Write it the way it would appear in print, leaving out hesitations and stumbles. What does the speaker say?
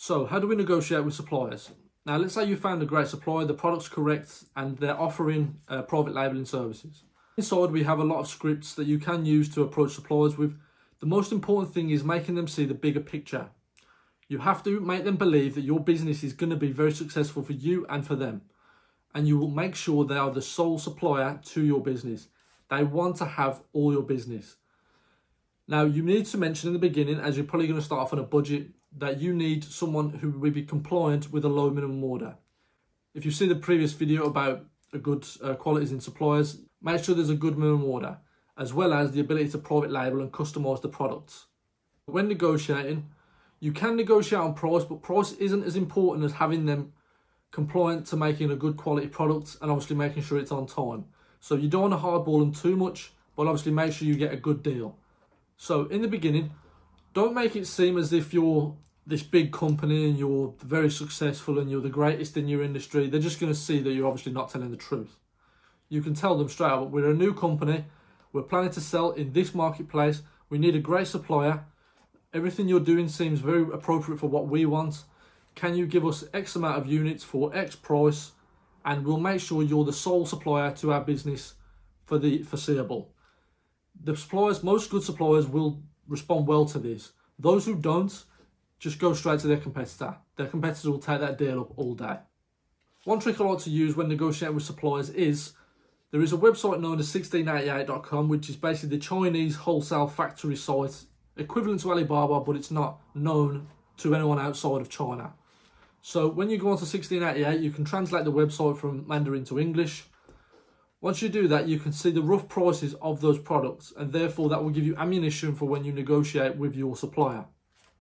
So how do we negotiate with suppliers? Now, let's say you found a great supplier, the product's correct, and they're offering private labeling services. Inside, we have a lot of scripts that you can use to approach suppliers with. The most important thing is making them see the bigger picture. You have to make them believe that your business is going to be very successful for you and for them. And you will make sure they are the sole supplier to your business. They want to have all your business. Now, you need to mention in the beginning, as you're probably going to start off on a budget, that you need someone who will be compliant with a low minimum order. If you see the previous video about a good qualities in suppliers, make sure there's a good minimum order, as well as the ability to private label and customize the products. When negotiating, you can negotiate on price, but price isn't as important as having them compliant to making a good quality product and obviously making sure it's on time. So you don't want to hardball them too much, but obviously make sure you get a good deal. So in the beginning, don't make it seem as if you're this big company and you're very successful and you're the greatest in your industry. They're just going to see that you're obviously not telling the truth. You can tell them straight up, we're a new company, we're planning to sell in this marketplace, we need a great supplier, everything you're doing seems very appropriate for what we want. Can you give us X amount of units for X price, and we'll make sure you're the sole supplier to our business for the foreseeable. The suppliers, most good suppliers will respond well to this. Those who don't, just go straight to their competitor. Their competitor will take that deal up all day. One trick I like to use when negotiating with suppliers is, there is a website known as 1688.com, which is basically the Chinese wholesale factory site, equivalent to Alibaba, but it's not known to anyone outside of China. So when you go onto 1688, you can translate the website from Mandarin to English. Once you do that, you can see the rough prices of those products, and therefore that will give you ammunition for when you negotiate with your supplier.